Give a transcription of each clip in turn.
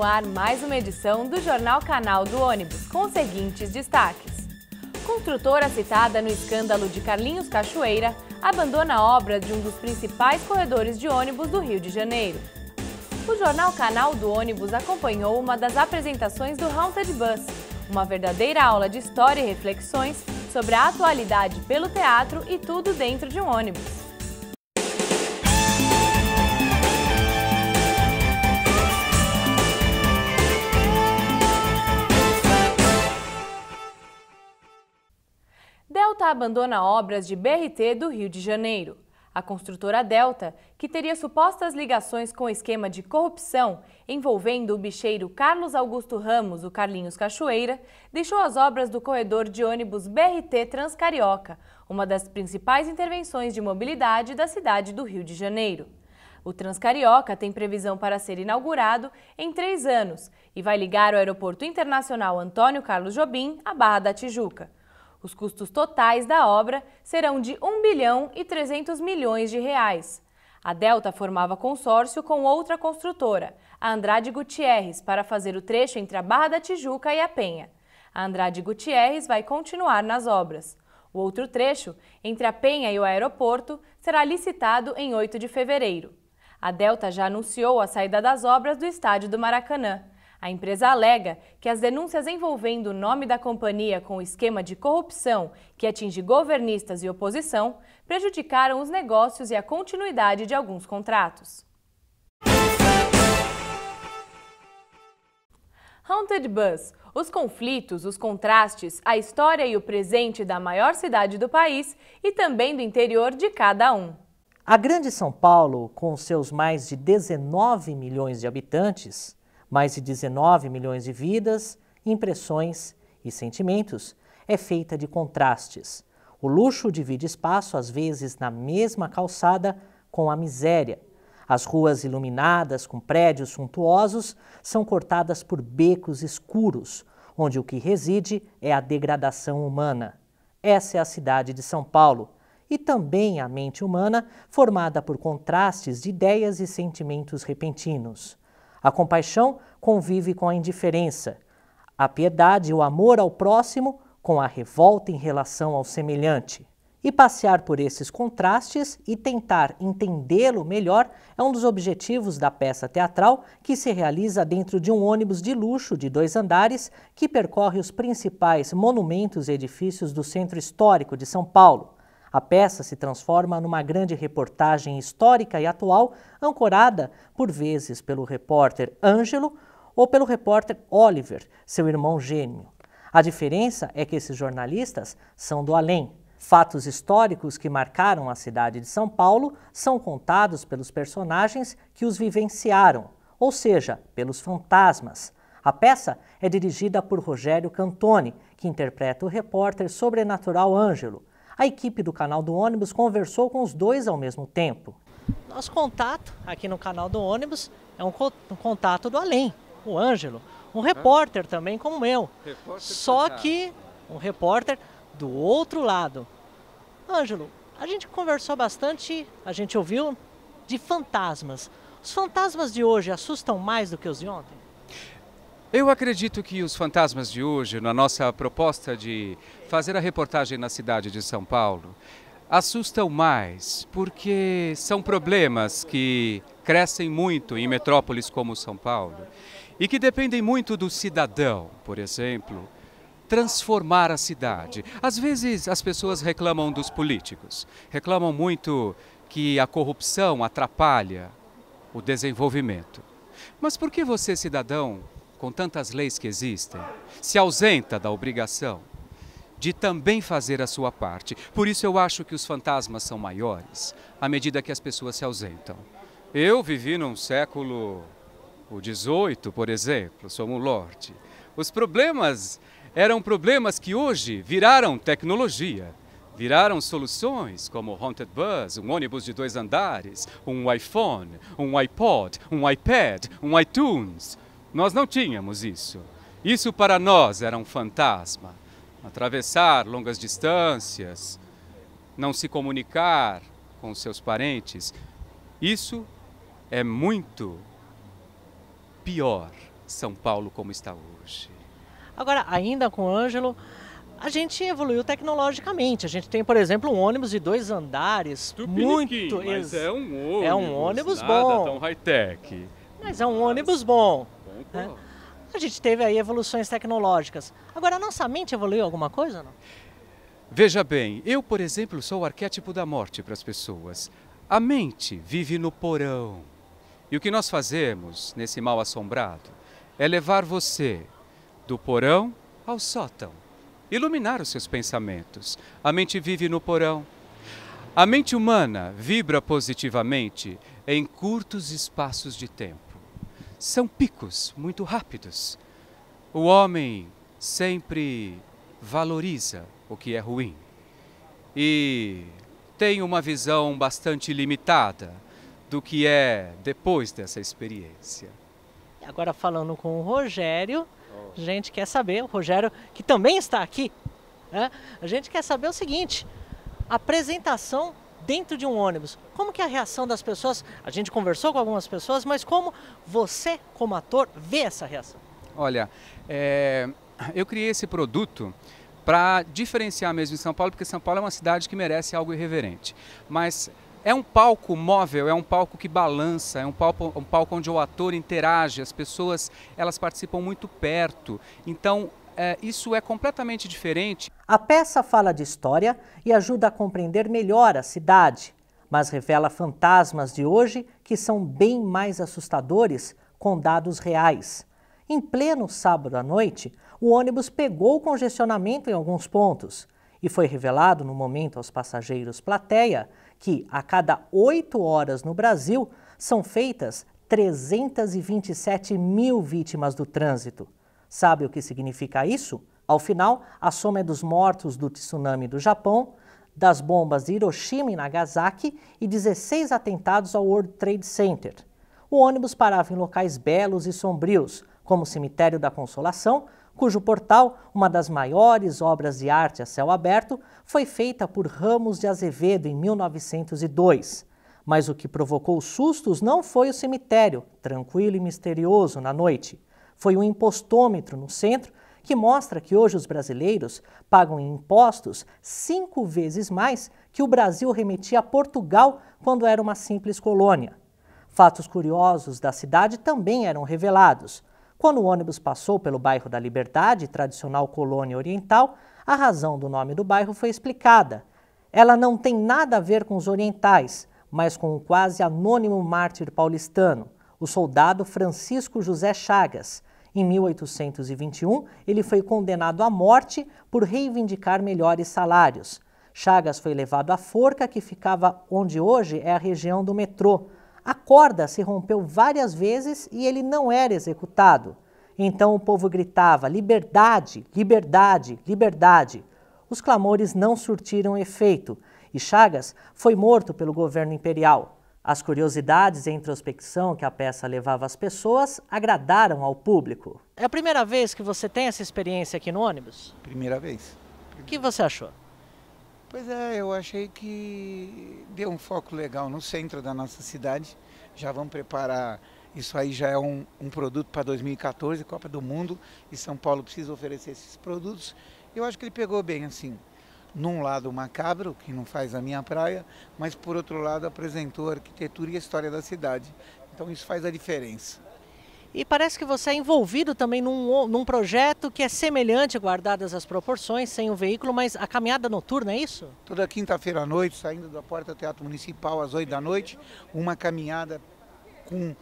no ar mais uma edição do Jornal Canal do Ônibus, com os seguintes destaques. Construtora citada no escândalo de Carlinhos Cachoeira abandona a obra de um dos principais corredores de ônibus do Rio de Janeiro. O Jornal Canal do Ônibus acompanhou uma das apresentações do Haunted Bus, uma verdadeira aula de história e reflexões sobre a atualidade pelo teatro e tudo dentro de um ônibus. Delta abandona obras de BRT do Rio de Janeiro. A construtora Delta, que teria supostas ligações com o esquema de corrupção envolvendo o bicheiro Carlos Augusto Ramos, o Carlinhos Cachoeira, deixou as obras do corredor de ônibus BRT Transcarioca, uma das principais intervenções de mobilidade da cidade do Rio de Janeiro. O Transcarioca tem previsão para ser inaugurado em 3 anos e vai ligar o Aeroporto Internacional Antônio Carlos Jobim à Barra da Tijuca. Os custos totais da obra serão de 1 bilhão e 300 milhões de reais. A Delta formava consórcio com outra construtora, a Andrade Gutierrez, para fazer o trecho entre a Barra da Tijuca e a Penha. A Andrade Gutierrez vai continuar nas obras. O outro trecho, entre a Penha e o aeroporto, será licitado em 8 de fevereiro. A Delta já anunciou a saída das obras do estádio do Maracanã. A empresa alega que as denúncias envolvendo o nome da companhia com o esquema de corrupção que atinge governistas e oposição prejudicaram os negócios e a continuidade de alguns contratos. Haunted Bus. Os conflitos, os contrastes, a história e o presente da maior cidade do país e também do interior de cada um. A Grande São Paulo, com seus mais de 19 milhões de habitantes, mais de 19 milhões de vidas, impressões e sentimentos, é feita de contrastes. O luxo divide espaço, às vezes, na mesma calçada com a miséria. As ruas iluminadas com prédios suntuosos são cortadas por becos escuros, onde o que reside é a degradação humana. Essa é a cidade de São Paulo. E também a mente humana, formada por contrastes de ideias e sentimentos repentinos. A compaixão convive com a indiferença, a piedade e o amor ao próximo com a revolta em relação ao semelhante. E passear por esses contrastes e tentar entendê-lo melhor é um dos objetivos da peça teatral que se realiza dentro de um ônibus de luxo de 2 andares que percorre os principais monumentos e edifícios do centro histórico de São Paulo. A peça se transforma numa grande reportagem histórica e atual, ancorada, por vezes, pelo repórter Ângelo ou pelo repórter Oliver, seu irmão gêmeo. A diferença é que esses jornalistas são do além. Fatos históricos que marcaram a cidade de São Paulo são contados pelos personagens que os vivenciaram, ou seja, pelos fantasmas. A peça é dirigida por Rogério Cantoni, que interpreta o repórter sobrenatural Ângelo. A equipe do Canal do Ônibus conversou com os dois ao mesmo tempo. Nosso contato aqui no Canal do Ônibus é um contato do além, o Ângelo, um repórter também como eu, só que um repórter do outro lado. Ângelo, a gente conversou bastante, a gente ouviu de fantasmas. Os fantasmas de hoje assustam mais do que os de ontem? Eu acredito que os fantasmas de hoje, na nossa proposta de fazer a reportagem na cidade de São Paulo, assustam mais, porque são problemas que crescem muito em metrópoles como São Paulo e que dependem muito do cidadão, por exemplo, transformar a cidade. Às vezes as pessoas reclamam dos políticos, reclamam muito que a corrupção atrapalha o desenvolvimento. Mas por que você, cidadão, com tantas leis que existem, se ausenta da obrigação de também fazer a sua parte? Por isso eu acho que os fantasmas são maiores à medida que as pessoas se ausentam. Eu vivi num século o 18, por exemplo, sou um lorde. Os problemas eram problemas que hoje viraram tecnologia, viraram soluções como o Haunted Bus, um ônibus de 2 andares, um iPhone, um iPod, um iPad, um iTunes. Nós não tínhamos isso. Isso para nós era um fantasma. Atravessar longas distâncias, não se comunicar com seus parentes, isso é muito pior, São Paulo como está hoje. Agora, ainda com o Ângelo, a gente evoluiu tecnologicamente. A gente tem, por exemplo, um ônibus de 2 andares. Muito... Mas é um ônibus. É um ônibus nada bom. tão high-tech. Mas é um ônibus bom. Concordo. A gente teve aí evoluções tecnológicas. Agora, a nossa mente evoluiu alguma coisa, não? Veja bem, eu, por exemplo, sou o arquétipo da morte para as pessoas. A mente vive no porão. E o que nós fazemos nesse mal assombrado é levar você do porão ao sótão, iluminar os seus pensamentos. A mente vive no porão. A mente humana vibra positivamente em curtos espaços de tempo. São picos muito rápidos. O homem sempre valoriza o que é ruim e tem uma visão bastante limitada do que é depois dessa experiência. Agora falando com o Rogério, a gente quer saber, o Rogério que também está aqui, né? A gente quer saber o seguinte, apresentação dentro de um ônibus, como que é a reação das pessoas? A gente conversou com algumas pessoas, mas como você, como ator, vê essa reação? Olha, eu criei esse produto para diferenciar mesmo em São Paulo, porque São Paulo é uma cidade que merece algo irreverente. Mas é um palco móvel, é um palco que balança, é um palco onde o ator interage, as pessoas elas participam muito perto. Então, isso é completamente diferente. A peça fala de história e ajuda a compreender melhor a cidade, mas revela fantasmas de hoje que são bem mais assustadores com dados reais. Em pleno sábado à noite, o ônibus pegou congestionamento em alguns pontos e foi revelado no momento aos passageiros plateia que a cada 8 horas no Brasil são feitas 327 mil vítimas do trânsito. Sabe o que significa isso? Ao final, a soma é dos mortos do tsunami do Japão, das bombas de Hiroshima e Nagasaki e 16 atentados ao World Trade Center. O ônibus parava em locais belos e sombrios, como o Cemitério da Consolação, cujo portal, uma das maiores obras de arte a céu aberto, foi feita por Ramos de Azevedo em 1902. Mas o que provocou sustos não foi o cemitério, tranquilo e misterioso na noite. Foi o impostômetro no centro, que mostra que hoje os brasileiros pagam em impostos 5 vezes mais que o Brasil remetia a Portugal quando era uma simples colônia. Fatos curiosos da cidade também eram revelados. Quando o ônibus passou pelo bairro da Liberdade, tradicional colônia oriental, a razão do nome do bairro foi explicada. Ela não tem nada a ver com os orientais, mas com o quase anônimo mártir paulistano, o soldado Francisco José Chagas. Em 1821, ele foi condenado à morte por reivindicar melhores salários. Chagas foi levado à forca que ficava onde hoje é a região do metrô. A corda se rompeu várias vezes e ele não era executado. Então o povo gritava: liberdade, liberdade, liberdade. Os clamores não surtiram efeito e Chagas foi morto pelo governo imperial. As curiosidades e a introspecção que a peça levava às pessoas agradaram ao público. É a primeira vez que você tem essa experiência aqui no ônibus? Primeira vez. O que você achou? Pois é, eu achei que deu um foco legal no centro da nossa cidade. Já vamos preparar, isso aí já é um produto para 2014, Copa do Mundo, e São Paulo precisa oferecer esses produtos. Eu acho que ele pegou bem assim, num lado macabro, que não faz a minha praia, mas por outro lado apresentou a arquitetura e a história da cidade. Então isso faz a diferença. E parece que você é envolvido também num projeto que é semelhante, guardadas as proporções, sem o veículo, mas a caminhada noturna, é isso? Toda quinta-feira à noite, saindo da porta do Teatro Municipal às 8 da noite, uma caminhada com...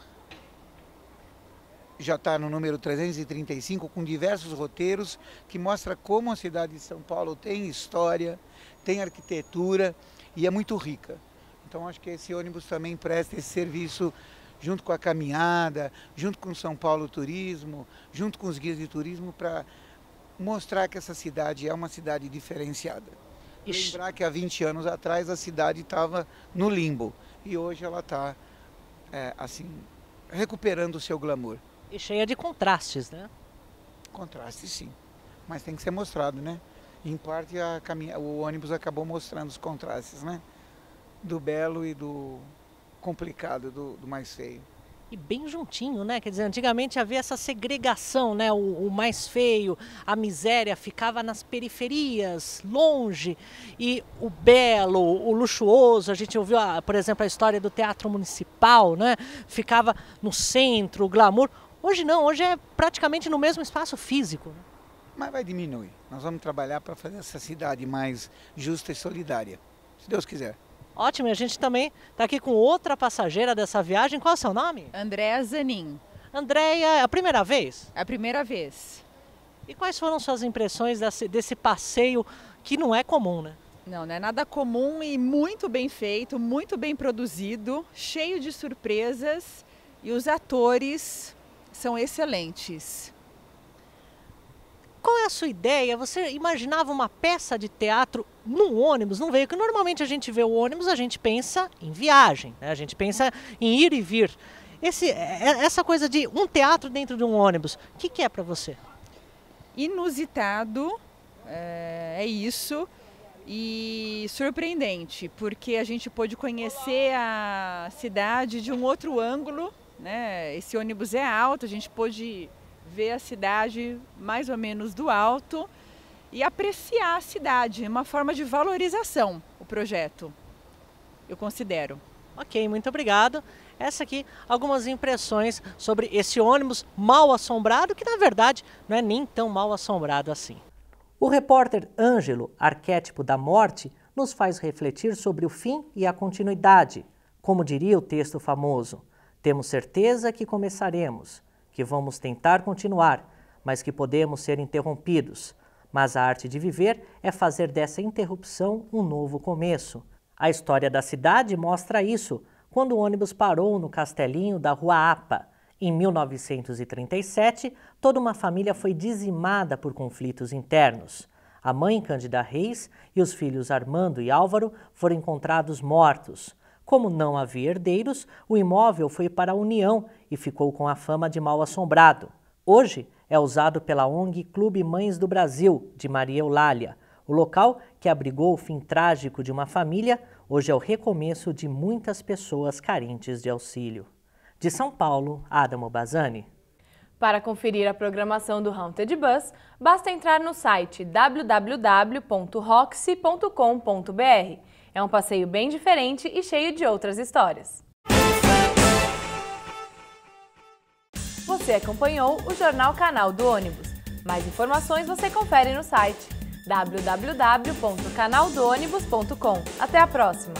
já está no número 335, com diversos roteiros, que mostra como a cidade de São Paulo tem história, tem arquitetura e é muito rica. Então acho que esse ônibus também presta esse serviço junto com a caminhada, junto com o São Paulo Turismo, junto com os guias de turismo, para mostrar que essa cidade é uma cidade diferenciada. Lembrar que há 20 anos atrás a cidade estava no limbo e hoje ela está assim, recuperando o seu glamour. E cheia de contrastes, né? Contrastes, sim, mas tem que ser mostrado, né? Em parte o ônibus acabou mostrando os contrastes, né? Do belo e do complicado, do mais feio. E bem juntinho, né? Quer dizer, antigamente havia essa segregação, né? O mais feio, a miséria ficava nas periferias, longe. E o belo, o luxuoso, a gente ouviu, por exemplo, a história do Teatro Municipal, né? Ficava no centro, o glamour. Hoje não, hoje é praticamente no mesmo espaço físico. Mas vai diminuir. Nós vamos trabalhar para fazer essa cidade mais justa e solidária, se Deus quiser. Ótimo, e a gente também está aqui com outra passageira dessa viagem. Qual é o seu nome? Andréa Zanin. Andréia, é a primeira vez? É a primeira vez. E quais foram suas impressões desse passeio que não é comum, né? Não é nada comum e muito bem feito, muito bem produzido, cheio de surpresas e os atores são excelentes. Qual é a sua ideia? Você imaginava uma peça de teatro num ônibus, num veículo? Normalmente a gente vê o ônibus, a gente pensa em viagem, né? A gente pensa em ir e vir. Essa coisa de um teatro dentro de um ônibus, o que é para você? Inusitado, é isso, e surpreendente, porque a gente pôde conhecer a cidade de um outro ângulo, né? Esse ônibus é alto, a gente pôde ver a cidade mais ou menos do alto e apreciar a cidade, uma forma de valorização, o projeto, eu considero. Ok, muito obrigado. Essa aqui, algumas impressões sobre esse ônibus mal assombrado, que na verdade não é nem tão mal assombrado assim. O repórter Ângelo, arquétipo da morte, nos faz refletir sobre o fim e a continuidade. Como diria o texto famoso, temos certeza que começaremos, que vamos tentar continuar, mas que podemos ser interrompidos. Mas a arte de viver é fazer dessa interrupção um novo começo. A história da cidade mostra isso, quando o ônibus parou no castelinho da Rua Apa. Em 1937, toda uma família foi dizimada por conflitos internos. A mãe Cândida Reis e os filhos Armando e Álvaro foram encontrados mortos. Como não havia herdeiros, o imóvel foi para a União e ficou com a fama de mal assombrado. Hoje é usado pela ONG Clube Mães do Brasil, de Maria Eulália. O local, que abrigou o fim trágico de uma família, hoje é o recomeço de muitas pessoas carentes de auxílio. De São Paulo, Adamo Bazzani. Para conferir a programação do Haunted Bus, basta entrar no site www.roxy.com.br. É um passeio bem diferente e cheio de outras histórias. Você acompanhou o Jornal Canal do Ônibus. Mais informações você confere no site www.canaldoonibus.com. Até a próxima!